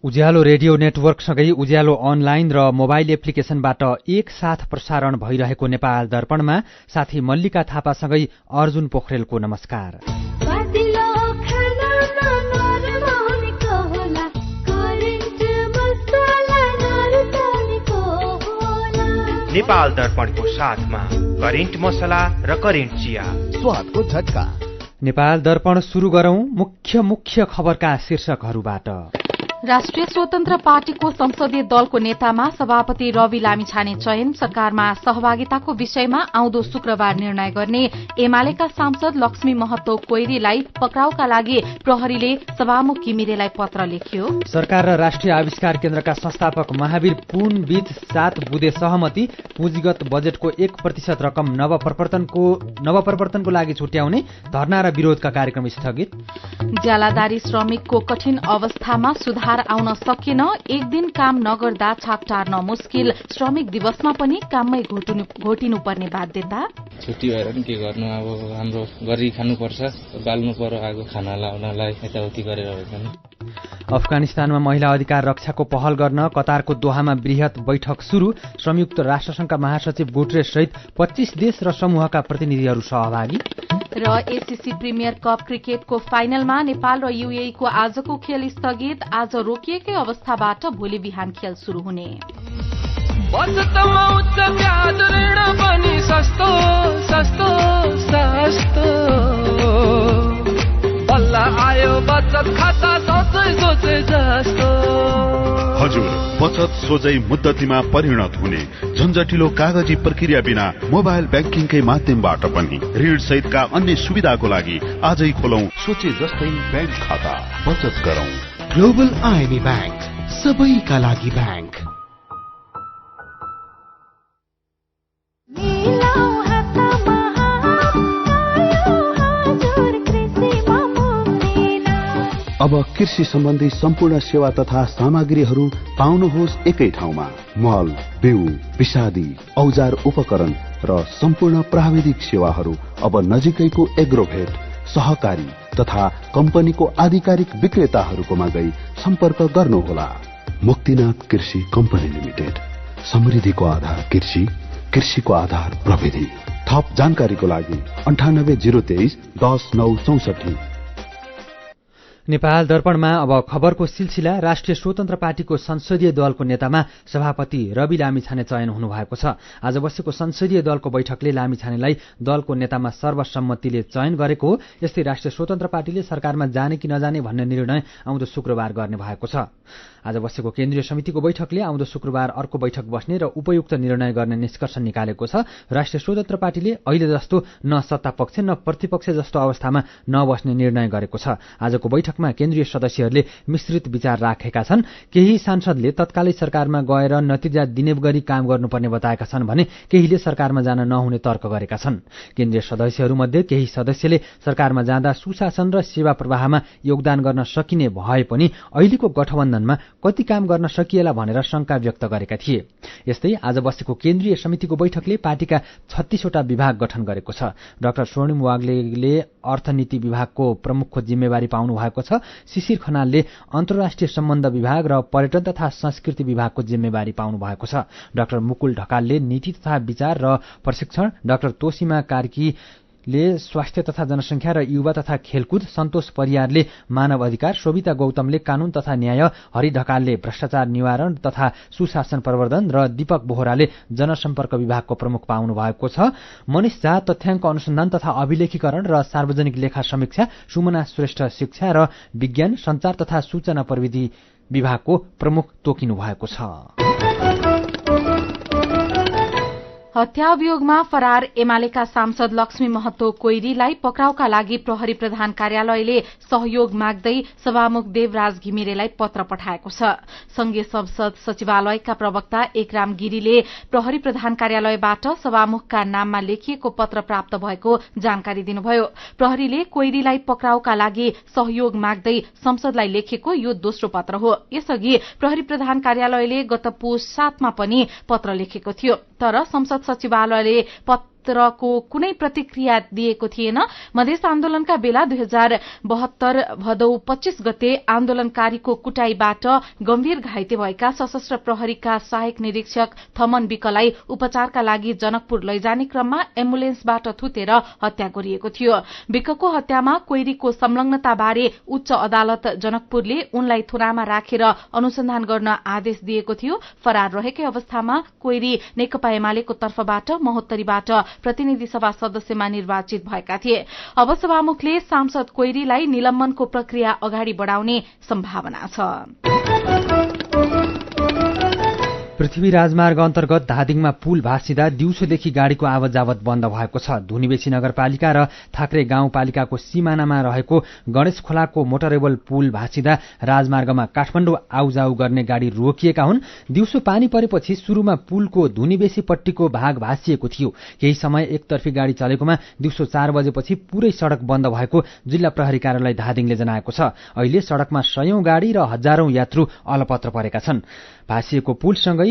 उज्यालो radio नेटवर्कसँगै उज्यालो online र mobile एप्लिकेशनबाट एकसाथ प्रसारण भइरहेको नेपाल दर्पणमा साथी मल्लिका थापासँगै अर्जुन पोखरेलको नमस्कार। नेपाल दर्पणको साथमा करेन्ट मसला र करेन्ट चिया, स्वादको झट्का। नेपाल दर्पण सुरु गरौं मुख्य खबरका शीर्षकहरूबाट। राष्ट्रिय स्वतन्त्र पार्टीको संसदीय दलको नेतामा सभापति रवि लामिछाने चयन, सरकारमा सहभागिताको विषयमा आउँदो शुक्रबार निर्णय गर्ने। एमालेका सांसद लक्ष्मी महतो कोइरीलाई पक्राउका लागि प्रहरीले सभामुख घिमिरेलाई पत्र लेख्यो। सरकार र राष्ट्रिय आविष्कार केन्द्रका संस्थापक महावीर पुन बीच 7 बुँदे सहमति, पुँजीगत बजेटको 1% रकम नवप्रवर्तनको लागि छुट्याउने, धरना र विरोधका कार्यक्रम स्थगित। ज्यालादारी श्रमिकको कठिन अवस्थामा सुधार आउन सकेन, एक दिन काम नगर्दा छाप टार्न मुस्किल, श्रमिक दिवसमा पनि काममै घोटिनुपर्ने बाध्यता। छुट्टी भएर पनि के गर्नु, अब हाम्रो गरी खानुपर्छ, बाल्नु पर्यो आगो खाना लाउनलाई, यताउति गरेर भए पनि। अफगानिस्तानमा महिला अधिकार रक्षाको पहल गर्न कतारको दोहामा वृहत बैठक सुरु, संयुक्त राष्ट्रसंघका महासचिव गुटरेस सहित 25 देश र समूहका प्रतिनिधिहरू सहभागी। र एसीसी प्रिमियर कप क्रिकेटको फाइनलमा नेपाल र यूएई को आजको खेल स्थगित, आज रोकिएकै अवस्थाबाट भोलि बिहान खेल सुरु हुने। हजुर, बचत सोझै मुद्दतीमा परिणत हुने, झन्झटिलो कागजी प्रक्रिया बिना मोबाइल ब्याङ्किङकै माध्यमबाट पनि ऋण सहितका अन्य सुविधाको लागि आजै खोलौं सोचे जस्तै ब्याङ्क खाता, बचत गरौं। ग्लोबल आइएमए ब्याङ्क, सबैका लागि ब्याङ्क। अब कृषि सम्बन्धी सम्पूर्ण सेवा तथा सामग्रीहरू पाउनुहोस् एकै ठाउँमा। मल, बिउ, विषादी, औजार उपकरण र सम्पूर्ण प्राविधिक सेवाहरू अब नजिकैको एग्रोभेट, सहकारी तथा कम्पनीको आधिकारिक विक्रेताहरूकोमा गई सम्पर्क गर्नुहोला। मुक्तिनाथ कृषि कम्पनी लिमिटेड, समृद्धिको आधार कृषि, कृषिको आधार प्रविधि। थप जानकारीको लागि 98 023 10 9 64। नेपाल दर्पणमा अब खबरको सिलसिला। राष्ट्रिय स्वतन्त्र पार्टीको संसदीय दलको नेतामा सभापति रवि लामिछाने चयन हुनुभएको छ। आज बसेको संसदीय दलको बैठकले लामिछानेलाई दलको नेतामा सर्वसम्मतिले चयन गरेको हो। यस्तै राष्ट्रिय स्वतन्त्र पार्टीले सरकारमा जाने कि नजाने भन्ने निर्णय आउँदो शुक्रबार गर्ने भएको छ। आज बसेको केन्द्रीय समितिको बैठकले आउँदो शुक्रबार अर्को बैठक बस्ने र उपयुक्त निर्णय गर्ने निष्कर्ष निकालेको छ। राष्ट्रिय स्वतन्त्र पार्टीले अहिले जस्तो न सत्तापक्ष न प्रतिपक्ष जस्तो अवस्थामा नबस्ने निर्णय गरेको छ। आजको बैठकमा केन्द्रीय सदस्यहरूले मिश्रित विचार राखेका छन्। केही सांसदले तत्कालै सरकारमा गएर नतिजा दिने गरी काम गर्नुपर्ने बताएका छन् भने केहीले सरकारमा जान नहुने तर्क गरेका छन्। केन्द्रीय सदस्यहरूमध्ये केही सदस्यले सरकारमा जाँदा सुशासन र सेवा प्रवाहमा योगदान गर्न सकिने भए पनि अहिलेको गठबन्धनमा कति काम गर्न सकिएला भनेर शंका व्यक्त गरेका थिए। यस्तै आज बसेको केन्द्रीय समितिको बैठकले पार्टीका 36 वटा विभाग गठन गरेको छ। डाक्टर स्वर्णिम वाग्लेले अर्थनीति विभागको प्रमुखको जिम्मेवारी पाउनु भएको छ। शिशिर खनालले अन्तर्राष्ट्रिय सम्बन्ध विभाग र पर्यटन तथा संस्कृति विभागको जिम्मेवारी पाउनु भएको छ। डाक्टर मुकुल ढकालले नीति तथा विचार र प्रशिक्षण, डाक्टर तोसीमा कार्कीले स्वास्थ्य तथा जनसंख्या र युवा तथा खेलकुद, सन्तोष परियारले मानव अधिकार, शोभिता गौतमले कानून तथा न्याय, हरि ढकालले भ्रष्टाचार निवारण तथा सुशासन प्रवर्धन र दीपक बोहराले जनसम्पर्क विभागको प्रमुख पाउनु भएको छ। मनिष झा तथ्याङ्क अनुसन्धान तथा अभिलेखीकरण र सार्वजनिक लेखा समीक्षा, सुमना श्रेष्ठ शिक्षा र विज्ञान, संचार तथा सूचना प्रविधि विभागको प्रमुख तोकिनु भएको छ। हत्या अभियोगमा फरार एमालेका सांसद लक्ष्मी महतो कोइरीलाई पक्राउका लागि प्रहरी प्रधान कार्यालयले सहयोग माग्दै सभामुख देवराज घिमिरेलाई पत्र पठाएको छ। संघीय संसद सचिवालयका प्रवक्ता एकराम गिरीले प्रहरी प्रधान कार्यालयबाट सभामुखका नाममा लेखिएको पत्र प्राप्त भएको जानकारी दिनुभयो। प्रहरीले कोइरीलाई पक्राउका लागि सहयोग माग्दै संसदलाई लेखेको यो दोस्रो पत्र हो। यसअघि प्रहरी प्रधान कार्यालयले गत पुस 7 मा पनि पत्र लेखेको थियो, तर संसद सचिवालयले पत्रको कुनै प्रतिक्रिया दिएको थिएन। मधेस आन्दोलनका बेला 2072 भदौ 25 गते आन्दोलनकारीको कुटाईबाट गम्भीर घाइते भएका सशस्त्र प्रहरीका सहायक निरीक्षक थमन विकलाई उपचारका लागि जनकपुर लैजाने क्रममा एम्बुलेन्सबाट थुतेर हत्या गरिएको थियो। विकको हत्यामा कोइरीको संलग्नताबारे उच्च अदालत जनकपुरले उनलाई थुनामा राखेर अनुसन्धान गर्न आदेश दिएको थियो। फरार रहेकै अवस्थामा कोइरी नेकपा एमालेको तर्फबाट महोत्तरीबाट प्रतिनिधि सभा सदस्यमा निर्वाचित भएका थिए। अब सभामुखले सांसद कोइरीलाई निलम्बनको प्रक्रिया अगाडि बढ़ाउने सम्भावना छ। पृथ्वी राजमार्ग अन्तर्गत धादिङमा पुल भाँसिँदा दिउँसोदेखि गाड़ीको आवत जावत बन्द भएको छ। धुनीबेसी नगरपालिका र थाक्रे गाउँपालिकाको सिमानामा रहेको गणेश खोलाको मोटरेबल पुल भाँसिँदा राजमार्गमा काठमाडौँ आउजाउ गर्ने गाड़ी रोकिएका हुन्। दिउँसो पानी परेपछि सुरुमा पुलको धुनीबेसी पट्टीको भाग भाँसिएको थियो। केही समय एकतर्फी गाड़ी चलेकोमा दिउँसो 4 बजेपछि पूरै सड़क बन्द भएको जिल्ला प्रहरी कार्यालय धादिङले जनाएको छ। अहिले सड़कमा 100औं गाड़ी र हजारौं यात्रु अलपत्र परेका छन्। भाँसिएको पुलसँगै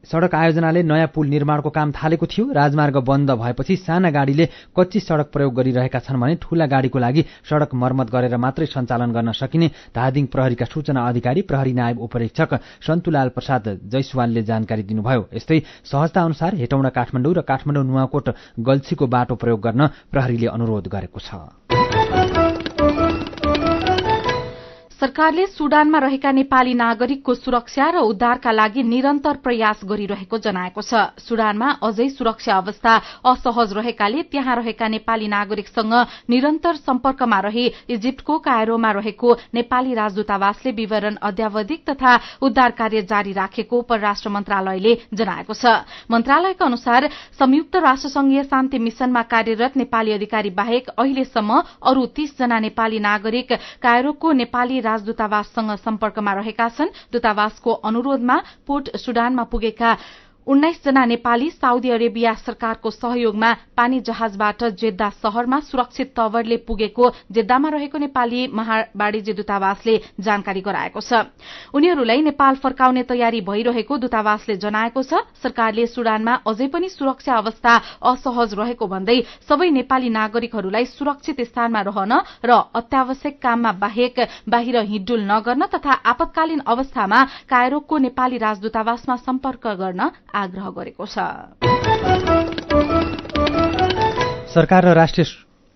सड़क आयोजनाले नयाँ पुल निर्माणको काम थालेको थियो। राजमार्ग बन्द भएपछि साना गाड़ीले कच्ची सड़क प्रयोग गरिरहेका छन् भने ठूला गाड़ीको लागि सड़क मर्मत गरेर मात्रै सञ्चालन गर्न सकिने धादिङ प्रहरीका सूचना अधिकारी प्रहरी नायब उपरीक्षक सन्तुलाल प्रसाद जैसवालले जानकारी दिनुभयो। यस्तै सहजता अनुसार हेटौँडा काठमाडौँ र काठमाडौँ नुवाकोट गल्छीको बाटो प्रयोग गर्न प्रहरीले अनुरोध गरेको छ। सरकारले सुडानमा रहेका नेपाली नागरिकको सुरक्षा र उद्धारका लागि निरन्तर प्रयास गरिरहेको जनाएको छ। सुडानमा अझै सुरक्षा अवस्था असहज रहेकाले त्यहाँ रहेका नेपाली नागरिकसँग निरन्तर सम्पर्कमा रही इजिप्टको कायरोमा रहेको नेपाली राजदूतावासले विवरण अद्यावधिक तथा उद्धार कार्य जारी राखेको परराष्ट्र मन्त्रालयले जनाएको छ। मन्त्रालयका अनुसार संयुक्त राष्ट्रसंघीय शान्ति मिशनमा कार्यरत नेपाली अधिकारी बाहेक अहिलेसम्म अरू 30 जना नेपाली नागरिक कायरोको नेपाली राजदूतावाससँग सम्पर्कमा रहेका छन्। दूतावासको अनुरोधमा पोर्ट सुडानमा पुगेका 19 जना नेपाली साउदी अरेबिया सरकारको सहयोगमा पानी जहाजबाट जेद्दा शहरमा सुरक्षित तवरले पुगेको जेद्दामा रहेको नेपाली महावाणिज्य दूतावासले जानकारी गराएको छ। उनीहरूलाई नेपाल फर्काउने तयारी भइरहेको दूतावासले जनाएको छ। सरकारले सुडानमा अझै पनि सुरक्षा अवस्था असहज रहेको भन्दै सबै नेपाली नागरिकहरूलाई सुरक्षित स्थानमा रहन र अत्यावश्यक काममा बाहेक बाहिर हिँडडुल नगर्न तथा आपतकालीन अवस्थामा कायरोको नेपाली राजदूतावासमा सम्पर्क गर्न आग्रह गरेको छ। सरकार र राष्ट्रिय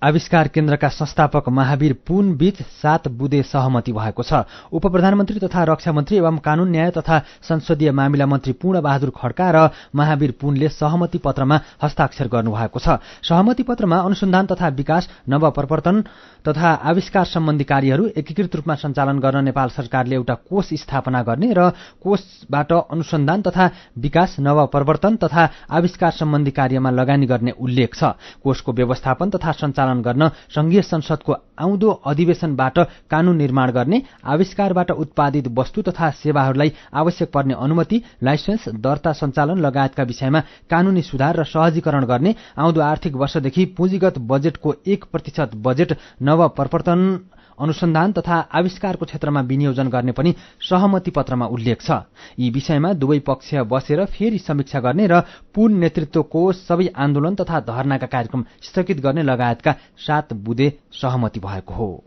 आविष्कार केन्द्रका संस्थापक महावीर पुन बीच 7 बुँदे सहमति भएको छ। उपप्रधानमन्त्री तथा रक्षा मन्त्री एवं कानून न्याय तथा संसदीय मामिला मन्त्री पूर्ण बहादुर खड्का र महावीर पुनले सहमति पत्रमा हस्ताक्षर गर्नुभएको छ। सहमति पत्रमा अनुसन्धान तथा विकास, नवप्रवर्तन तथा आविष्कार सम्बन्धी कार्यहरू एकीकृत रूपमा सञ्चालन गर्न नेपाल सरकारले एउटा कोष स्थापना गर्ने र कोषबाट अनुसन्धान तथा विकास, नवप्रवर्तन तथा आविष्कार सम्बन्धी कार्यमा लगानी गर्ने उल्लेख छ। कोषको व्यवस्थापन तथा सञ्चालन गर्न संघीय संसदको आउँदो अधिवेशनबाट कानून निर्माण गर्ने, आविष्कारबाट उत्पादित वस्तु तथा सेवाहरूलाई आवश्यक पर्ने अनुमति, लाइसेन्स, दर्ता, सञ्चालन लगायतका विषयमा कानूनी सुधार र सहजीकरण गर्ने, आउँदो आर्थिक वर्षदेखि पुँजीगत बजेटको 1% बजेट नवप्रवर्तन, अनुसन्धान तथा आविष्कारको क्षेत्रमा विनियोजन गर्ने पनि सहमति पत्रमा उल्लेख छ। यी विषयमा दुवै पक्ष बसेर फेरि समीक्षा गर्ने र पूर्ण नेतृत्वको सबै आन्दोलन तथा धरनाका कार्यक्रम स्थगित गर्ने लगायतका 7 बुँदे सहमति भएको हो।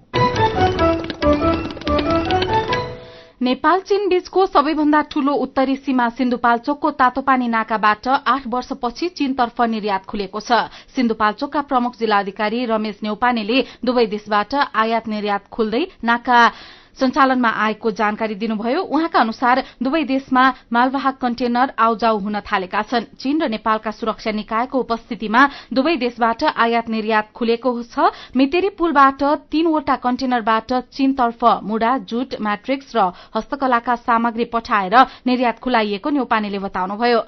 नेपाल चीन बीचको सबैभन्दा ठूलो उत्तरी सीमा सिन्धुपाल्चोकको तातोपानी नाकाबाट 8 वर्षपछि चीनतर्फ निर्यात खुलेको छ। सिन्धुपाल्चोकका प्रमुख जिल्लाधिकारी रमेश न्यौपानेले दुवै देशबाट आयात निर्यात खुल्दै नाका सञ्चालनमा आएको जानकारी दिनुभयो। उहाँका अनुसार दुवै देशमा मालवाहक कन्टेनर आउजाउ हुन थालेका छन्। चीन र नेपालका सुरक्षा निकायको उपस्थितिमा दुवै देशबाट आयात निर्यात खुलेको छ। मेटेरी पुलबाट 3वटा कन्टेनरबाट चीनतर्फ मुडा, जुट, म्याट्रिक्स र हस्तकलाका सामग्री पठाएर निर्यात खुलाइएको न्यौपानेले बताउनुभयो।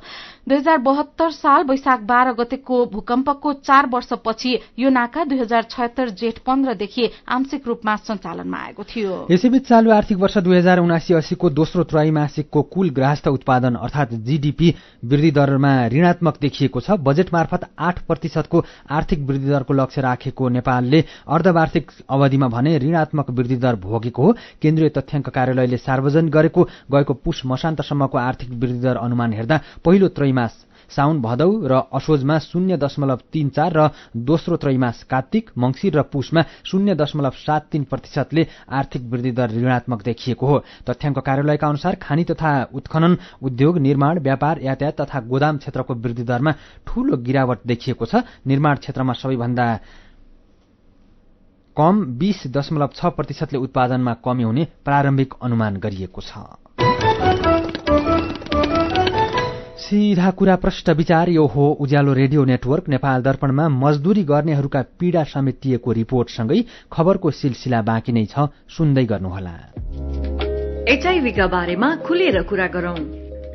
2072 साल वैशाख 12 गतेको भूकम्पको 4 वर्षपछि यो नाका 2076 जेठ 15 देखि आंशिक रूपमा सञ्चालनमा आएको थियो। यसैबीच चालू आर्थिक वर्ष 2079-80 को दोस्रो त्रैमासिकको कुल गृहस्थ उत्पादन अर्थात जीडीपी वृद्धि दरमा ऋणात्मक देखिएको छ। बजेट मार्फत 8% को आर्थिक वृद्धि दरको लक्ष्य राखेको नेपालले अर्धवार्षिक अवधिमा भने ऋणात्मक वृद्धि दर भोगेको हो। केन्द्रीय तथ्याङ्क कार्यालयले सार्वजनिक गरेको गएको पुष मसान्तसम्मको आर्थिक वृद्धि दर अनुमान हेर्दा पहिलो त्रैमास साउन भदौ र असोजमा 0.34 र दोस्रो त्रैमास कार्तिक, मङ्सिर र पुसमा 0.73%ले आर्थिक वृद्धि दर ऋणात्मक देखिएको हो। तथ्याङ्क कार्यालयका अनुसार खानी तथा उत्खनन उद्योग, निर्माण, व्यापार, यातायात तथा गोदाम क्षेत्रको वृद्धि दरमा ठूलो गिरावट देखिएको छ। निर्माण क्षेत्रमा सबैभन्दा कम 20.6%ले उत्पादनमा कमी हुने प्रारम्भिक अनुमान गरिएको छ। सीधा कुरा प्रष्ट विचार, यो हो उज्यालो रेडियो नेटवर्क। नेपाल दर्पणमा मजदुरी गर्नेहरूका पीडा समेटिएको रिपोर्टसँगै खबरको सिलसिला बाँकी नै छ, सुन्दै गर्नुहोला। एचआईभीका बारेमा खुलेर कुरा गरौं।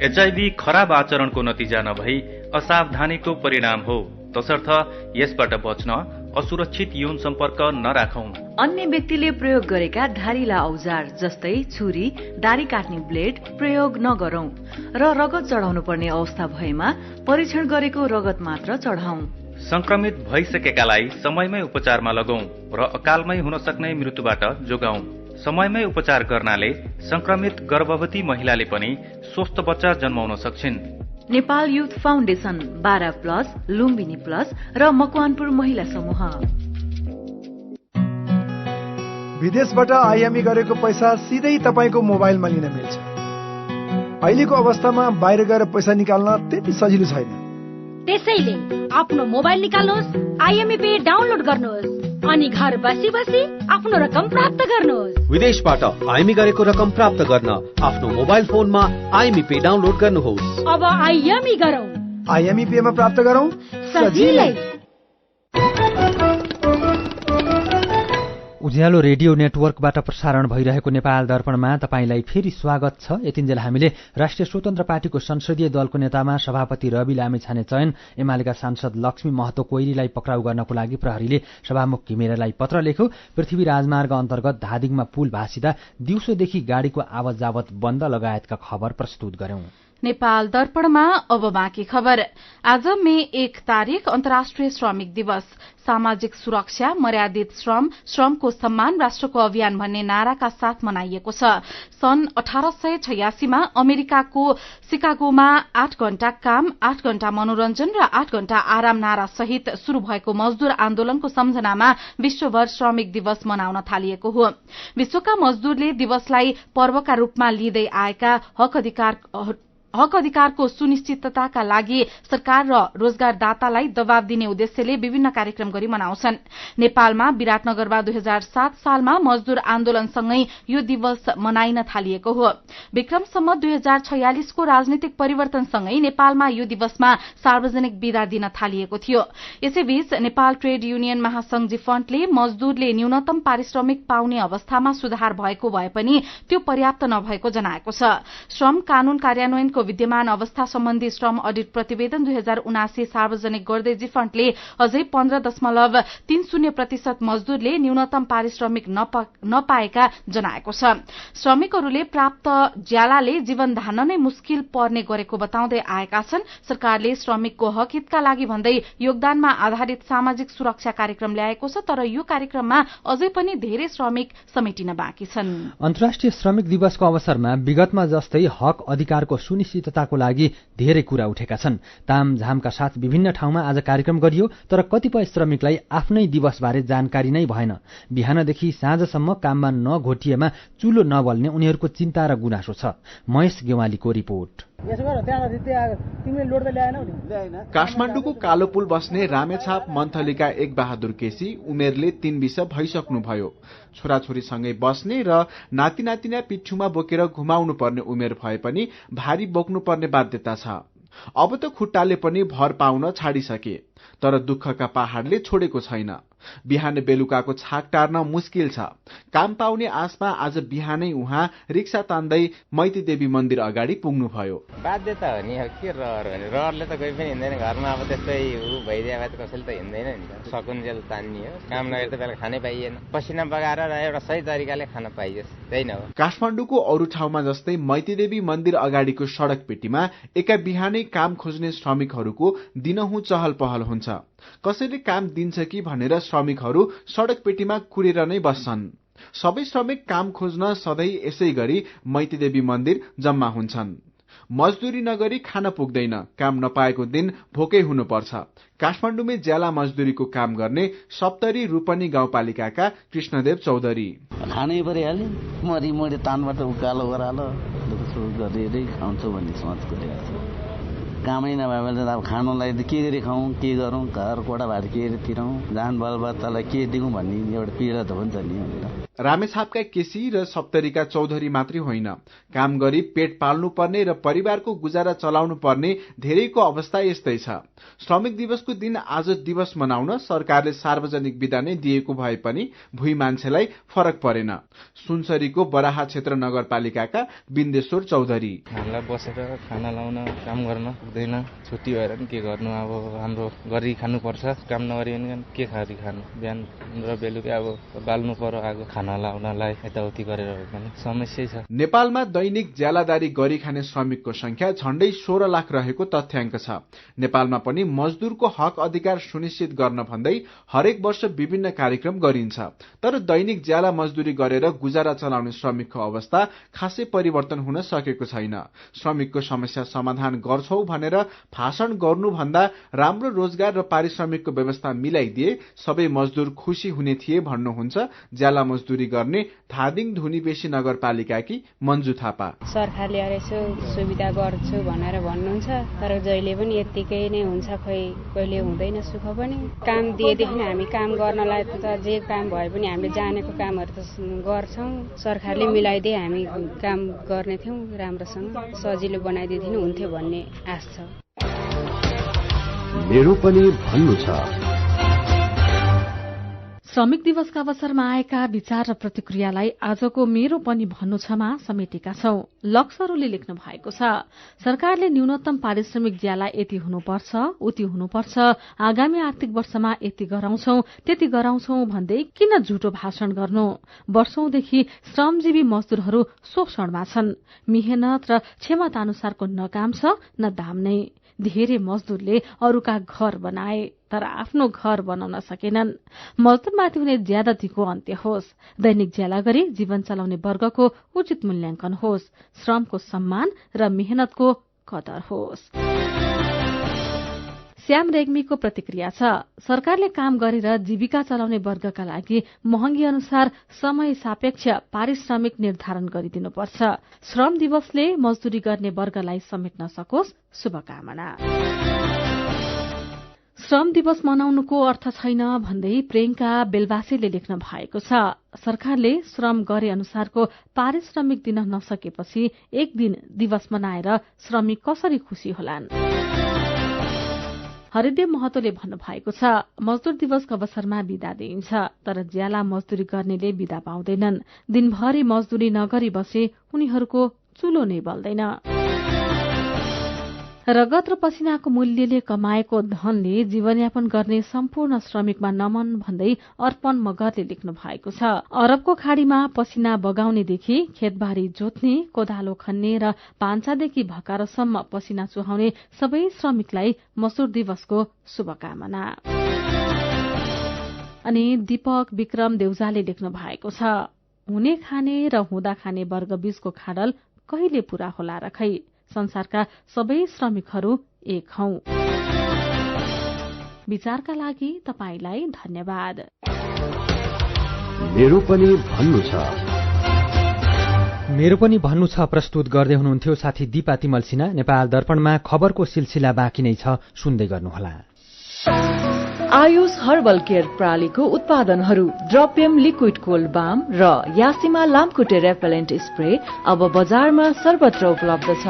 एचआईभी खराब आचरणको नतिजा नभई असावधानीको परिणाम हो, तसर्थ यसबाट बच्न असुरक्षित यौन सम्पर्क नराखौं। अन्य व्यक्तिले प्रयोग गरेका धारिला औजार जस्तै छुरी, दारी काट्ने ब्लेड प्रयोग नगरौं र रगत चढाउनु पर्ने अवस्था भएमा परीक्षण गरेको रगत मात्र चढाउँ। संक्रमित भइसकेकालाई समयमै उपचारमा लगौं र अकालमै हुन सक्ने मृत्युबाट जोगाउँ। समयमै उपचार गर्नाले संक्रमित गर्भवती महिलाले पनि स्वस्थ बच्चा जन्माउन सक्छिन्। Nepal youth foundation, 12+, Lumbini plus र मकवानपुर महिला समूह। विदेशबाट आइएमई गरेको पैसा सिधै तपाईको मोबाइलमा लिन मिल्छ। अहिलेको अवस्थामा बाहिर गएर पैसा निकाल्न त्यति सजिलो छैन। त्यसैले आफ्नो मोबाइल निकाल्नुहोस्, आइएमई पे डाउनलोड गर्नुहोस् अनि घर बसी बसी आफ्नो रकम प्राप्त गर्नुहोस्। विदेशबाट आइएमई गरेको रकम प्राप्त गर्न आफ्नो मोबाइल फोनमा आइएमई पे डाउनलोड गर्नुहोस्। अब आइएमई गरौँ, आइएमई पे मा प्राप्त गरौँ सजिलै। उज्यालो रेडियो नेटवर्कबाट प्रसारण भइरहेको नेपाल दर्पणमा तपाईंलाई फेरि स्वागत छ। यतिन्जेल हामीले राष्ट्रिय स्वतन्त्र पार्टीको संसदीय दलको नेतामा सभापति रवि लामिछाने चयन, एमालेका सांसद लक्ष्मी महतो कोइरीलाई पक्राउ गर्नको लागि प्रहरीले सभामुख घिमिरेलाई पत्र लेख्यो। पृथ्वी राजमार्ग अन्तर्गत धादिङमा पुल भासिँदा दिउँसोदेखि गाड़ीको आवत जावत बन्द लगायतका खबर प्रस्तुत गर्यौं। नेपाल दर्पणमा अब बाँकी खबर। आज मे 1 तारिक अन्तर्राष्ट्रिय श्रमिक दिवस। सामाजिक सुरक्षा, मर्यादित श्रम, श्रमको सम्मान, राष्ट्रको अभियान भन्ने नाराका साथ मनाइएको छ। सन् 1886 मा अमेरिकाको सिकागोमा 8 घण्टा काम, 8 घण्टा मनोरञ्जन र 8 घण्टा आराम नारा सहित शुरू भएको मजदूर आन्दोलनको सम्झनामा विश्वभर श्रमिक दिवस मनाउन थालिएको हो। विश्वका मजदूरले दिवसलाई पर्वका रूपमा लिँदै आएका हक अधिकारको सुनिश्चितताका लागि सरकार र रोजगारदातालाई दबाव दिने उद्देश्यले विभिन्न कार्यक्रम गरी मनाउँछन्। नेपालमा विराटनगरमा 2007 सालमा मजदूर आन्दोलनसँगै यो दिवस मनाइन थालिएको हो। विक्रमसम्म 2046 को राजनीतिक परिवर्तनसँगै नेपालमा यो दिवसमा सार्वजनिक विदा दिन थालिएको थियो। यसैबीच नेपाल ट्रेड युनियन महासंघ जिफन्टले मजदूरले न्यूनतम पारिश्रमिक पाउने अवस्थामा सुधार भएको भए पनि त्यो पर्याप्त नभएको जनाएको छ। श्रम कानून कार्यान्वयनको विद्यमान अवस्था सम्बन्धी श्रम अडिट प्रतिवेदन 2079 सार्वजनिक गर्दै जिफन्टले अझै 15.30% मजदूरले न्यूनतम पारिश्रमिक नपाएका जनाएको छ। श्रमिकहरूले प्राप्त ज्यालाले जीवन धान्न नै मुस्किल पर्ने गरेको बताउँदै आएका छन्। सरकारले श्रमिकको हक हितका लागि भन्दै योगदानमा आधारित सामाजिक सुरक्षा कार्यक्रम ल्याएको छ, तर यो कार्यक्रममा अझै पनि धेरै श्रमिक समेटिन बाँकी छन्। अन्तर्राष्ट्रिय श्रमिक दिवसको अवसरमा विगतमा जस्तै हक अधिकारको सुनिश्चितताको लागि धेरै कुरा उठेका छन्। तामझामका साथ विभिन्न ठाउँमा आज कार्यक्रम गरियो, तर कतिपय श्रमिकलाई आफ्नै दिवसबारे जानकारी नै भएन। बिहानदेखि साँझसम्म काममा नघोटिएमा चुलो नबल्ने उनीहरूको चिन्ता र गुनासो छ। महेश गेवालीको रिपोर्ट। काठमाडौँको कालो पुल बस्ने रामेछाप मन्थलीका एक बहादुर केसी उमेरले 3 वर्ष भइसक्नुभयो। छोराछोरीसँगै बस्ने र नाति नातिना पिठ्युमा बोकेर घुमाउनु पर्ने उमेर भए पनि भारी बोक्नु पर्ने बाध्यता छ। अब त खुट्टाले पनि भर पाउन छाडिसके, तर दुःखका पहाडले छोडेको छैन। बिहान बेलुकाको छाक टार्न मुस्किल छ। काम पाउने आशमा आज बिहानै उहाँ रिक्सा तान्दै मैती देवी मन्दिर अगाडि पुग्नुभयो। बाध्यता हो नि, के रहरले त कोही पनि हिँड्दैन। घरमा अब त्यस्तै भइदिए भए त कसैले त हिँड्दैन नि। सकुन्जेल तान्नी हो, काम नगरे त बेला खानै पाइएन। पसिना बगाएर एउटा सही तरिकाले खान पाइयोस्, त्यही न हो। काठमाडौँको अरू ठाउँमा जस्तै मैती देवी मन्दिर अगाडिको सडक पेटीमा एका बिहानै काम खोज्ने श्रमिकहरूको दिनहुँ चहल पहल हुन्छ। कसैले काम दिन्छ कि भनेर श्रमिकहरू सडक पेटीमा कुरेर नै बस्छन्। सबै श्रमिक काम खोज्न सधैँ यसै गरी मैती देवी मन्दिर जम्मा हुन्छन्। मजदुरी नगरी खान पुग्दैन, काम नपाएको दिन भोकै हुनुपर्छ। काठमाडौँमै ज्याला मजदुरीको काम गर्ने सप्तरी रूपनी गाउँपालिकाका कृष्णदेव चौधरी। खानै परिहाल्यो, मरिमरी तानबाट उकालो ओह्रालो गरेरै खाउँछु भन्ने सोच गरेको छु। कामै नभए भने अब खानुलाई के गरी खाउँ, के गरौँ, घर कोडा भाट के तिरौँ, जान बालबच्चालाई के दिउँ भन्ने एउटा पीडा त हुन्छ नि भनेर। रामेछापका केसी र सप्तरीका चौधरी मात्रै होइन, काम गरी पेट पाल्नु पर्ने र परिवारको गुजारा चलाउनु पर्ने धेरैको अवस्था यस्तै छ। श्रमिक दिवसको दिन आज दिवस मनाउन सरकारले सार्वजनिक बिदा नै दिएको भए पनि भुइँ मान्छेलाई फरक परेन। सुनसरीको बराहा क्षेत्र नगरपालिकाका बिन्देश्वर चौधरी। हामीलाई बसेर खाना लाउन, काम गर्न पुग्दैन, छुट्टी भएर नि के गर्नु, अब हाम्रो गरी खानुपर्छ, काम नगरी के खारी खानु, बिहान र बेलुकी अब बाल्नु पर्यो, आगो खाना लाउनलाई यताउति गरेर पनि समस्या छ। नेपालमा दैनिक ज्यालादारी गरी खाने श्रमिकको संख्या झण्डै 16 लाख रहेको तथ्याङ्क छ। नेपालमा पनि मजदुरको हक अधिकार सुनिश्चित गर्न भन्दै हरेक वर्ष विभिन्न कार्यक्रम गरिन्छ। तर दैनिक ज्याला मजदुरी गरेर गुजारा चलाउने श्रमिकको अवस्था खासै परिवर्तन हुन सकेको छैन। श्रमिकको समस्या समाधान गर्छौ भनेर भाषण गर्नुभन्दा राम्रो रोजगार र पारिश्रमिकको व्यवस्था मिलाइदिए सबै मजदुर खुशी हुने थिए भन्नुहुन्छ ज्याला मजदुरी गर्ने धादिङ धुनीबेसी नगरपालिकाकी मन्जु थापा। सरकारले यसो सुविधा गर्छु भनेर भन्नुहुन्छ, तर जहिले पनि यत्तिकै नै हुन्छ, खोइ कहिले हुँदैन सुख पनि। काम दिएदेखि हामी काम गर्नलाई त जे काम भए पनि हामीले जानेको कामहरू त गर्छौँ। सरकारले मिलाइदिए हामी काम गर्ने थियौँ, राम्रोसँग सजिलो बनाइदिनु हुन्थ्यो भन्ने आश छ। मेरो पनि भन्नु छ। श्रमिक दिवसका अवसरमा आएका विचार र प्रतिक्रियालाई आजको मेरो पनि भन्नु छमा समेटेका छौं। लक्ष्यहरूले लेख्नु भएको छ, सरकारले न्यूनतम पारिश्रमिक ज्याला यति हुनुपर्छ, उति हुनुपर्छ, आगामी आर्थिक वर्षमा यति गराउँछौ, त्यति गराउँछौ भन्दै किन झुटो भाषण गर्नु? वर्षौंदेखि श्रमजीवी मजदूरहरू शोषणमा छन्। मेहनत र क्षमता अनुसारको न काम छ न दाम नै। धेरै मजदूरले अरूका घर बनाए तर आफ्नो घर बनाउन सकेनन्। मजदूरमाथि हुने ज्यादतीको अन्त्य होस्। दैनिक ज्याला गरी जीवन चलाउने वर्गको उचित मूल्याङ्कन होस्। श्रमको सम्मान र मेहनतको कदर होस्। श्याम रेग्मीको प्रतिक्रिया छ, सरकारले काम गरेर जीविका चलाउने वर्गका लागि महँगी अनुसार समय सापेक्ष पारिश्रमिक निर्धारण गरिदिनुपर्छ। श्रम दिवसले मजदूरी गर्ने वर्गलाई समेट्न सकोस्। शुभकामना। श्रम दिवस मनाउनुको अर्थ छैन भन्दै प्रियंका बेलवासीले लेख्नु भएको छ, सरकारले श्रम गरे अनुसारको पारिश्रमिक दिन नसकेपछि एक दिन दिवस मनाएर श्रमिक कसरी खुशी होलान्? हरिदेव महतोले भन्नुभएको छ, मजदूर दिवसको अवसरमा बिदा दिइन्छ, तर ज्याला मजदूरी गर्नेले बिदा पाउँदैनन्। दिनभरि मजदूरी नगरी बसे उनीहरूको चुलो नै बल्दैन। रगत र पसिनाको मूल्यले कमाएको धनले जीवनयापन गर्ने सम्पूर्ण श्रमिकमा नमन भन्दै अर्पण मगरले लेख्नु भएको छ, अरबको खाड़ीमा पसिना बगाउनेदेखि खेतबारी जोत्ने, कोदालो खन्ने र पान्छादेखि भकारोसम्म पसिना चुहाउने सबै श्रमिकलाई मजदूर दिवसको शुभकामना। अनि दीपक विक्रम देउजाले लेख्नु भएको छ, हुने खाने र हुँदा खाने वर्ग बीचको खाडल कहिले पूरा होला र खै? संसारका सबै श्रमिकहरू एक हौ। विचारका लागि तपाईलाई धन्यवाद। मेरो पनि भन्नु छ। मेरो पनि भन्नु छ प्रस्तुत गर्दै हुनुहुन्थ्यो साथी दीपा तिमल सिन्हा। नेपाल दर्पणमा खबरको सिलसिला बाँकी नै छ, सुन्दै गर्नुहोला। आयुष हर्बल केयर प्रणालीको उत्पादनहरू ड्रपियम लिक्विड कोल्ड बाम र यासिमा लामखुट्टे रेपेलेन्ट स्प्रे अब बजारमा सर्वत्र उपलब्ध छ।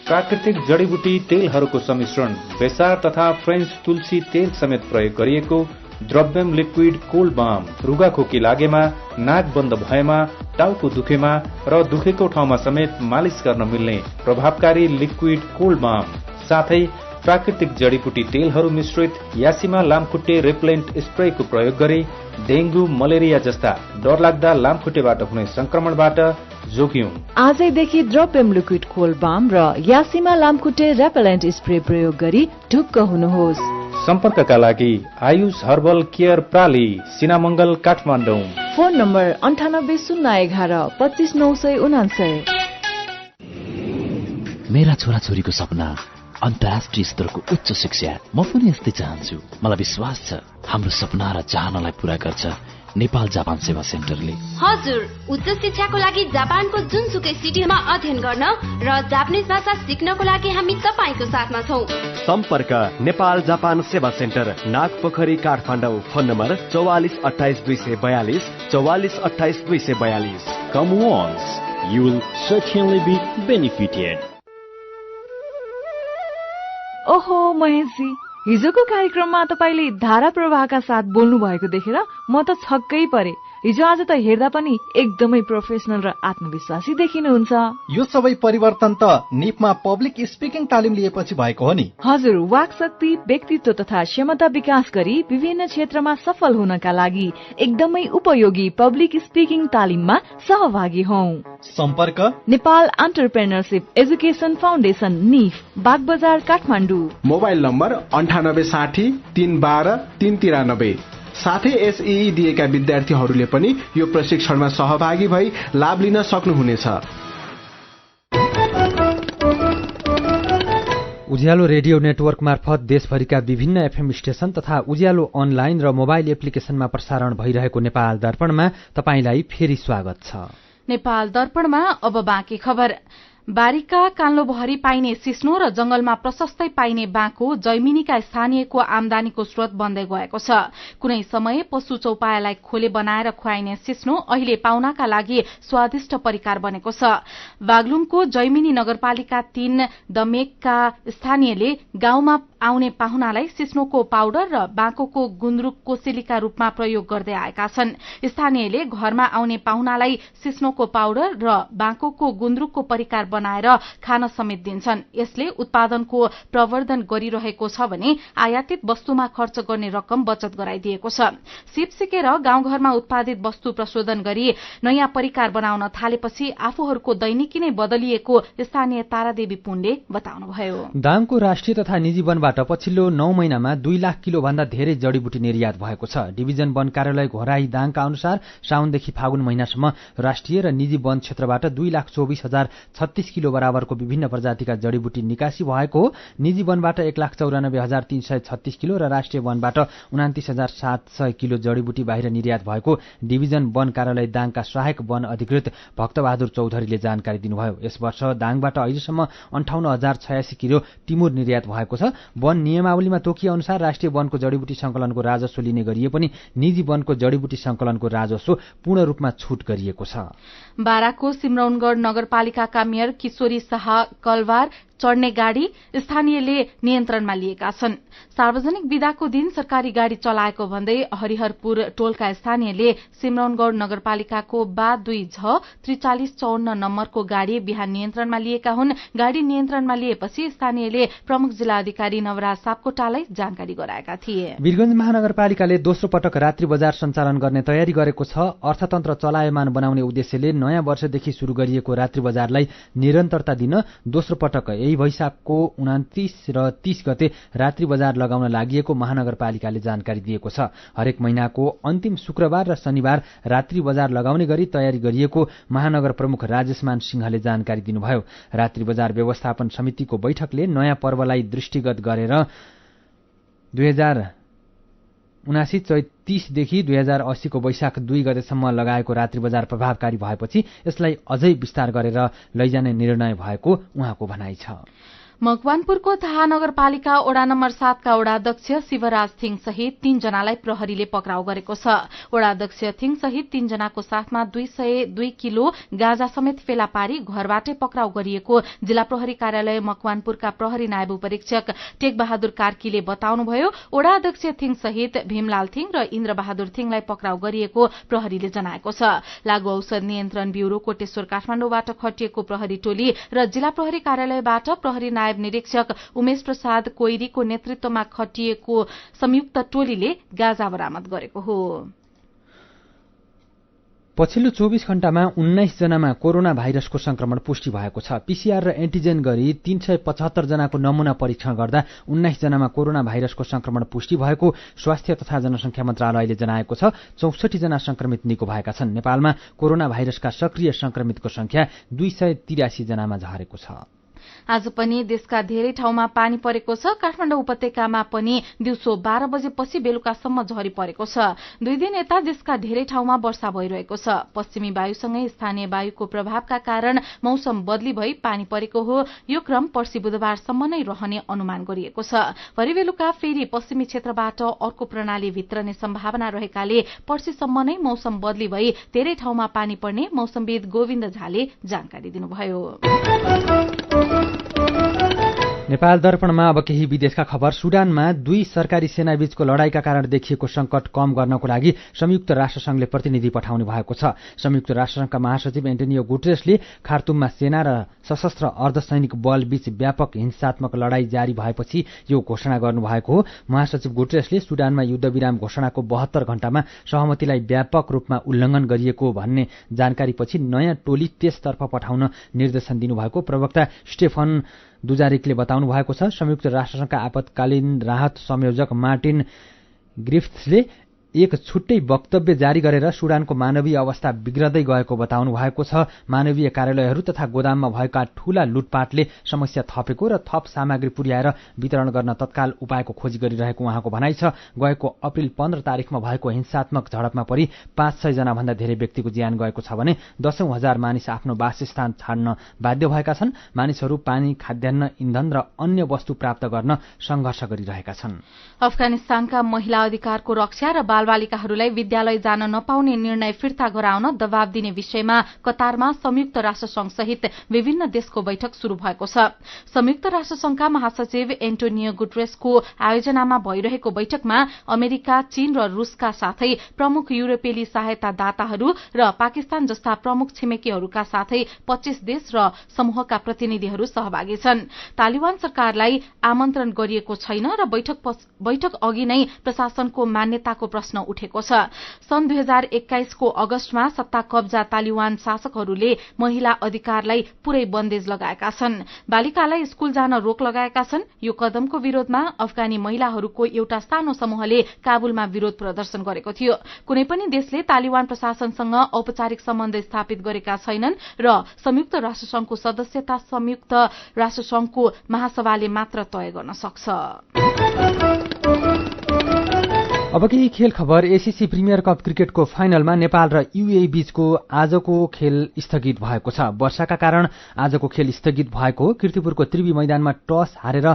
प्राकृतिक जडीबुटी तेलहरूको सम्मिश्रण, बेसार तथा फ्रेन्च तुलसी तेल समेत प्रयोग गरिएको द्रव्यम लिक्विड कोल्ड बाम रुगाखोकी लागेमा, नाक बन्द भएमा, टाउको दुखेमा र दुखेको ठाउँमा समेत मालिश गर्न मिल्ने प्रभावकारी लिक्विड कोल्ड बाम, साथै प्राकृतिक जडीबुटी तेलहरू मिश्रित यासिमा लामखुट्टे रेपेलेन्ट स्प्रेको प्रयोग गरी डेंगू, मलेरिया जस्ता डरलाग्दा लामखुट्टेबाट हुने संक्रमणबाट जोगियौं। आजैदेखि ड्रपियम लिक्विड कोल्ड बाम र यासिमा लामखुट्टे रेपेलेन्ट स्प्रे प्रयोग गरी ढुक्क हुनुहोस्। सम्पर्कका लागि आयुष हर्बल केयर प्राली, सिनामंगल, काठमाडौँ। Phone number 9801125949। मेरा छोराछोरीको सपना अन्तर्राष्ट्रिय स्तरको उच्च शिक्षा। म पनि यस्तै चाहन्छु। मलाई विश्वास छ हाम्रो सपना र चाहनालाई पूरा गर्छ नेपाल जापान सेवा सेन्टरले। हजुर, उच्च शिक्षाको लागि जापानको जुनसुकै सिटीमा अध्ययन गर्न र जापानिज भाषा सिक्नको लागि हामी तपाईको साथमा छौं। सम्पर्क Nepal Japan Sewa center, Nagpokhari, Kathmandu. Phone number 4428 242 4428 242। Come once, you will certainly be benefited. ओहो महेशजी, हिजोको कार्यक्रममा तपाईले धारा प्रवाहका साथ बोल्नु भएको देखेर म त छक्कै परे। हिजो आज त हेर्दा पनि एकदमै प्रोफेसनल र आत्मविश्वासी देखिनुहुन्छ। यो सबै परिवर्तन त निपमा पब्लिक स्पिकिङ तालिम लिएपछि भएको हो नि। हजुर, वाक शक्ति, व्यक्तित्व तथा क्षमता विकास गरी विभिन्न क्षेत्रमा सफल हुनका लागि एकदमै उपयोगी पब्लिक स्पिकिङ तालिममा सहभागी हौं। सम्पर्क Nepal entrepreneurship education foundation, nif, Bagbazar, Kathmandu. Mobile number 9860 312 393। साथै एसई दिएका विद्यार्थीहरूले पनि यो प्रशिक्षणमा सहभागी भई लाभ लिन सक्नुहुनेछ। उज्यालो रेडियो नेटवर्क मार्फत देशभरिका विभिन्न एफएम स्टेशन तथा उज्यालो अनलाइन र मोबाइल एप्लिकेशनमा प्रसारण भइरहेको नेपाल दर्पणमा तपाईंलाई फेरि स्वागत छ। नेपाल दर्पणमा अब बाँकी खबर। बारीका कान्लो भरी पाइने सिस्नो र जंगलमा प्रशस्तै पाइने बाँको जैमिनीका स्थानीयको आमदानीको स्रोत बन्दै गएको छ। कुनै समय पशु चौपायालाई खोले बनाएर खुवाइने सिस्नो अहिले पाउनाका लागि स्वादिष्ट परिकार बनेको छ। बागलुङको जैमिनी नगरपालिका 3 दमेकका स्थानीयले गाउँमा आउने पाहुनालाई सिस्नोको पाउडर र बाँकोको गुन्द्रुक कोसेलीका रूपमा प्रयोग गर्दै आएका छन्। स्थानीयले घरमा आउने पाहुनालाई सिस्नोको पाउडर र बाँकोको गुन्द्रुकको परिकार बनाएर खान समेत दिन्छन्। यसले उत्पादनको प्रवर्धन गरिरहेको छ भने आयातित वस्तुमा खर्च गर्ने रकम बचत गराइदिएको छ। सिप सिकेर गाउँघरमा उत्पादित वस्तु प्रशोधन गरी नयाँ परिकार बनाउन थालेपछि आफूहरूको दैनिकी नै बदलिएको स्थानीय तारादेवी पुनले बताउनुभयो। दाङको राष्ट्रिय तथा निजी वनबाट पछिल्लो 9 महिनामा 2 लाख किलो भन्दा धेरै जडीबुटी निर्यात भएको छ। डिभिजन वन कार्यालय घोराही दाङका अनुसार साउनदेखि फागुन महिनासम्म राष्ट्रिय र निजी वन क्षेत्रबाट 2,24,036 किलो बराबरको विभिन्न प्रजातिका जडीबुटी निकासी भएको हो। निजी वनबाट 1,94,336 किलो र राष्ट्रिय वनबाट 29,700 किलो जडीबुटी बाहिर निर्यात भएको डिभिजन वन कार्यालय दाङका सहायक वन अधिकृत भक्तबहादुर चौधरीले जानकारी दिनुभयो। यस वर्ष दाङबाट अहिलेसम्म 58,086 किलो टिमुर निर्यात भएको छ। वन नियमावलीमा तोकिए अनुसार राष्ट्रिय वनको जडीबुटी संकलनको राजस्व लिने गरिए पनि निजी वनको जडीबुटी संकलनको राजस्व पूर्ण रूपमा छुट गरिएको छ। बाराको सिमरौनगढ नगरपालिकाका मेयर किशोरी शाह कलवार चढ्ने गाड़ी स्थानीयले नियन्त्रणमा लिएका छन्। सार्वजनिक बिदाको दिन सरकारी गाड़ी चलाएको भन्दै हरिहरपुर टोलका स्थानीयले सिमरौनगढ नगरपालिकाको बा 2 4354 नम्बरको गाड़ी बिहान नियन्त्रणमा लिएका हुन्। गाड़ी नियन्त्रणमा लिएपछि स्थानीयले प्रमुख जिल्ला अधिकारी नवराज सापकोटालाई जानकारी गराएका थिए। वीरगञ्ज महानगरपालिकाले दोस्रो पटक रात्रि बजार सञ्चालन गर्ने तयारी गरेको छ। अर्थतन्त्र चलायमान बनाउने उद्देश्यले नयाँ वर्षदेखि शुरू गरिएको रात्रि बजारलाई निरन्तरता दिन दोस्रो पटक यही वैशाखको 29 र 30 गते रात्रि बजार लगाउन लागि महानगरपालिकाले जानकारी दिएको छ। हरेक महिनाको अन्तिम शुक्रबार र शनिबार रात्रि बजार लगाउने गरी तयारी गरिएको महानगर प्रमुख राजेशमान सिंहले जानकारी दिनुभयो। रात्रि बजार व्यवस्थापन समितिको बैठकले नयाँ पर्वलाई दृष्टिगत गरेर 2079-30 देखि 2080 को वैशाख 2 गतेसम्म लगाएको रात्रि बजार प्रभावकारी भएपछि यसलाई अझै विस्तार गरेर लैजाने निर्णय भएको उहाँको भनाइ छ। मकवानपुरको थाहा नगरपालिका वडा नम्बर 7 का वडाध्यक्ष शिवराज थिङ सहित 3 जनालाई प्रहरीले पक्राउ गरेको छ। वडाध्यक्ष थिङ सहित 3 जनाको साथमा 202 किलो गाँजा समेत फेला पारी घरबाटै पक्राउ गरिएको जिल्ला प्रहरी कार्यालय मकवानपुरका प्रहरी नायब उपरीक्षक टेक बहादुर कार्कीले बताउनुभयो। वडाध्यक्ष थिङ सहित भीमलाल थिङ र इन्द्र बहादुर थिङलाई पक्राउ गरिएको प्रहरीले जनाएको छ। लागू औषध नियन्त्रण ब्यूरो कोटेश्वर काठमाडौँबाट खटिएको प्रहरी टोली र जिल्ला प्रहरी कार्यालयबाट प्रहरी नायब निरीक्षक उमेश प्रसाद कोइरीको नेतृत्वमा खटिएको संयुक्त टोलीले गाँजा बरामद गरेको हो। पछिल्लो 24 घण्टामा 19 जनामा कोरोना भाइरसको संक्रमण पुष्टि भएको छ। पीसीआर र एन्टिजेन गरी 375 जनाको नमूना परीक्षण गर्दा 19 जनामा कोरोना भाइरसको संक्रमण पुष्टि भएको स्वास्थ्य तथा जनसंख्या मन्त्रालयले जनाएको छ। 64 जना संक्रमित निको भएका छन्। नेपालमा कोरोना भाइरसका सक्रिय संक्रमितको संख्या 283 जनामा झरेको छ। आज पनि देशका धेरै ठाउँमा पानी परेको छ। काठमाडौँ उपत्यकामा पनि दिउँसो 12 बजेपछि बेलुकासम्म झरी परेको छ। 2 दिन यता देशका धेरै ठाउँमा वर्षा भइरहेको छ। पश्चिमी वायुसँगै स्थानीय वायुको प्रभावका कारण मौसम बदली भई पानी परेको हो। यो क्रम पर्सि बुधबारसम्म नै रहने अनुमान गरिएको छ। भरि बेलुका फेरि पश्चिमी क्षेत्रबाट अर्को प्रणाली भित्रने सम्भावना रहेकाले पर्सिसम्म नै मौसम बदली भई धेरै ठाउँमा पानी पर्ने मौसमविद गोविन्द झाले जानकारी दिनुभयो। नेपाल दर्पणमा अब केही विदेशका खबर। सुडानमा 2 सरकारी सेनाबीचको लडाईका कारण देखिएको संकट कम गर्नको लागि संयुक्त राष्ट्रसंघले प्रतिनिधि पठाउने भएको छ। संयुक्त राष्ट्रसंघका महासचिव एन्टोनियो गुटेरेसले खार्तुममा सेना र सशस्त्र अर्धसैनिक बल बीच व्यापक हिंसात्मक लडाई जारी भएपछि यो घोषणा गर्नुभएको हो। महासचिव गुटेरेसले सुडानमा युद्धविराम घोषणाको 72 घण्टामा सहमतिलाई व्यापक रूपमा उल्लङ्घन गरिएको भन्ने जानकारीपछि नयाँ टोली त्यसतर्फ पठाउन निर्देशन दिनुभएको प्रवक्ता स्टेफन दुजारिकले बताउनु भएको छ। संयुक्त राष्ट्रसंघका आपतकालीन राहत संयोजक मार्टिन ग्रिफ्थ्सले एक छुट्टै वक्तव्य जारी गरेर सुडानको मानवीय अवस्था बिग्रदै गएको बताउनु भएको छ। मानवीय कार्यालयहरू तथा गोदाममा भएका ठूला लुटपाटले समस्या थपेको र थप सामग्री पुर्याएर वितरण गर्न तत्काल उपायको खोजी गरिरहेको उहाँको भनाइ छ। गएको अप्रिल 15 तारिखमा भएको हिंसात्मक झडपमा परि 500 जना भन्दा धेरै व्यक्तिको ज्यान गएको छ भने 10,000 मानिस आफ्नो वासस्थान छाड्न बाध्य भएका छन्। मानिसहरू पानी, खाद्यान्न, इन्धन र अन्य वस्तु प्राप्त गर्न संघर्ष गरिरहेका छन्। अफगानिस्तानका महिला अधिकारको रक्षा र बालबालिकाहरूलाई विद्यालय जान नपाउने निर्णय फिर्ता गराउन दबाव दिने विषयमा कतारमा संयुक्त राष्ट्रसंघ सहित विभिन्न देशको बैठक शुरू भएको छ। संयुक्त राष्ट्रसंघका महासचिव एन्टोनियो गुटेरेसको आयोजनामा भइरहेको बैठकमा अमेरिका, चीन र रूसका साथै प्रमुख युरोपेली सहायतादाताहरू र पाकिस्तान जस्ता प्रमुख छिमेकीहरूका साथै 25 देश र समूहका प्रतिनिधिहरू सहभागी छन्। तालिबान सरकारलाई आमन्त्रण गरिएको छैन र बैठक अघि नै प्रशासनको मान्यताको प्रश्न उठेको छ। सन् 2021 को अगस्तमा सत्ता कब्जा तालिबान शासकहरूले महिला अधिकारलाई पूरै बन्देज लगाएका छन्। बालिकालाई स्कूल जान रोक लगाएका छन्। यो कदमको विरोधमा अफगानी महिलाहरूको एउटा सानो समूहले काबुलमा विरोध प्रदर्शन गरेको थियो। कुनै पनि देशले तालिबान प्रशासनसँग औपचारिक सम्बन्ध स्थापित गरेका छैनन् र संयुक्त राष्ट्रसंघको सदस्यता संयुक्त राष्ट्रसंघको महासभाले मात्र तय गर्न सक्छ। अब केही खेल खबर। एसीसी प्रिमियर कप क्रिकेटको फाइनलमा नेपाल र यूएई बीचको आजको खेल स्थगित भएको छ। वर्षाका कारण आजको खेल स्थगित भएको हो। कीर्तिपुरको त्रिवी मैदानमा टस हारेर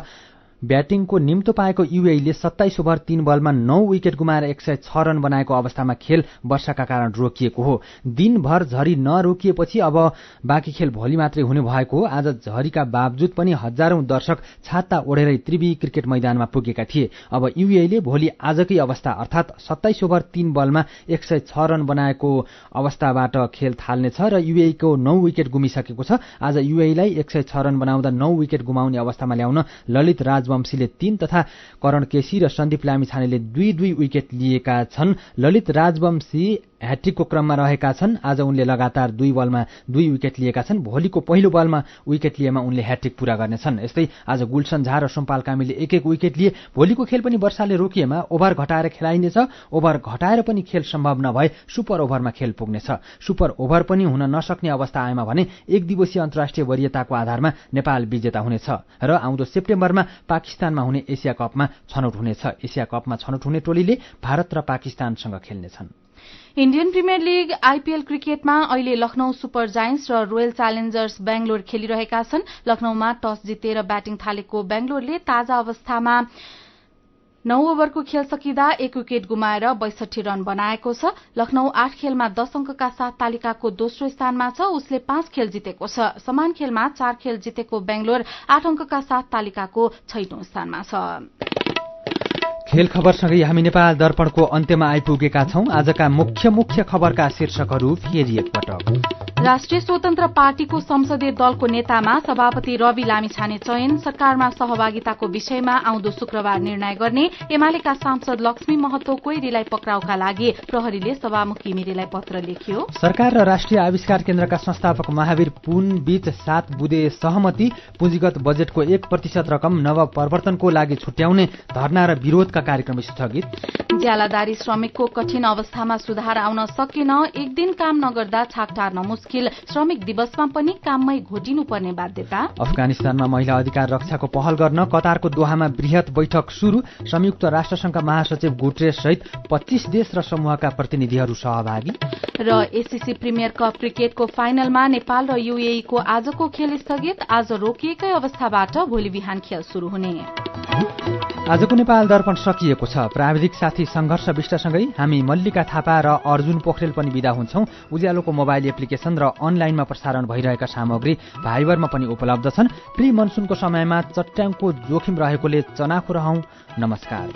ब्याटिङको निम्तो पाएको यूएईले 27 ओभर 3 बलमा 9 विकेट गुमाएर 106 रन बनाएको अवस्थामा खेल वर्षाका कारण रोकिएको हो। दिनभर झरी नरोकिएपछि अब बाँकी खेल भोलि मात्रै हुने भएको हो। आज झरीका बावजुद पनि हजारौं दर्शक छाता ओढेरै त्रिवी क्रिकेट मैदानमा पुगेका थिए। अब यूएईले भोलि आजकै अवस्था अर्थात 27 ओभर 3 बलमा 106 रन बनाएको अवस्थाबाट खेल थाल्नेछ र यूएईको 9 विकेट गुमिसकेको छ। आज यूएईलाई 106 रन बनाउँदा 9 विकेट गुमाउने अवस्थामा ल्याउन ललित राजवंशीले 3 तथा करण केसी र सन्दीप लामिछानेले 2-2 विकेट लिएका छन्। ललित राजवंशी ह्याट्रिकको क्रममा रहेका छन्। आज उनले लगातार 2 बलमा 2 विकेट लिएका छन्। भोलिको पहिलो बलमा विकेट लिएमा उनले ह्याट्रिक पूरा गर्नेछन्। यस्तै आज गुलसन झा र सोमपाल कामीले 1-1 विकेट लिए। भोलिको खेल पनि वर्षाले रोकिएमा ओभर घटाएर खेलाइनेछ। ओभर घटाएर पनि खेल सम्भव नभए सुपर ओभरमा खेल पुग्नेछ। सुपर ओभर पनि हुन नसक्ने अवस्था आएमा भने एक दिवसीय अन्तर्राष्ट्रिय वरियताको आधारमा नेपाल विजेता हुनेछ र आउँदो सेप्टेम्बरमा पाकिस्तानमा हुने एसिया कपमा छनौट हुनेछ। एसिया कपमा छनौट हुने टोलीले भारत र पाकिस्तानसँग खेल्नेछन्। इण्डियन प्रिमियर लीग आईपीएल क्रिकेटमा अहिले लखनऊ सुपर जायन्ट्स र रोयल च्यालेन्जर्स बेंगलोर खेलिरहेका छन्। लखनऊमा टस जितेर ब्याटिङ थालेको बेंगलोरले ताजा अवस्थामा 9 ओभरको खेल सकिँदा 1 विकेट गुमाएर 62 रन बनाएको छ। लखनऊ 8 खेलमा 10 अंकका साथ तालिकाको दोस्रो स्थानमा छ। उसले 5 खेल जितेको छ। समान खेलमा 4 खेल जितेको बेंगलोर 8 अंकका साथ तालिकाको 6औं स्थानमा छ। खेल खबरसँगै हामी नेपाल दर्पणको अन्त्यमा आइपुगेका छौं। आजका मुख्य खबरका शीर्षकहरू फेरि एकपटक। राष्ट्रिय स्वतन्त्र पार्टीको संसदीय दलको नेतामा सभापति रवि लामिछाने चयन। सरकारमा सहभागिताको विषयमा आउँदो शुक्रबार निर्णय गर्ने। एमालेका सांसद लक्ष्मी महतो कोइरीलाई पक्राउका लागि प्रहरीले सभामुख घिमिरेलाई पत्र लेख्यो। सरकार र राष्ट्रिय आविष्कार केन्द्रका संस्थापक महावीर पुन बीच 7 बुँदे सहमति। पुँजीगत बजेटको 1% रकम नव प्रवर्तनको लागि छुट्याउने। धरना र विरोधका कार्यक्रम स्थगित। ज्यालादारी श्रमिकको कठिन अवस्थामा सुधार आउन सकेन। एक दिन काम नगर्दा छाकटार नमुस्किल। मुस्किल, श्रमिक दिवसमा पनि काममै घोटिनुपर्ने बाध्यता। अफगानिस्तानमा महिला अधिकार रक्षाको पहल गर्न कतारको दोहामा बृहत बैठक सुरु, संयुक्त राष्ट्रसङ्घका महासचिव गुटेरेस सहित 25 देश र समूहका प्रतिनिधिहरू सहभागी। र एसीसी प्रिमियर कप क्रिकेटको फाइनलमा नेपाल र यूएई को आजको खेल स्थगित, आज रोकिएकै अवस्थाबाट भोलि बिहान खेल सुरु हुने। आजको नेपाल दर्पण सकिएको छ। प्राविधिक साथी संघर्ष विष्टसँगै हामी मल्लिका थापा र अर्जुन पोखरेल पनि विदा हुन्छौं। उज्यालोको मोबाइल एप्लिकेशन र अनलाइनमा प्रसारण भइरहेका सामग्री भाइबरमा पनि उपलब्ध छन्। प्री मनसुनको समयमा चट्याङको जोखिम रहेकोले चनाखो रहौं। नमस्कार।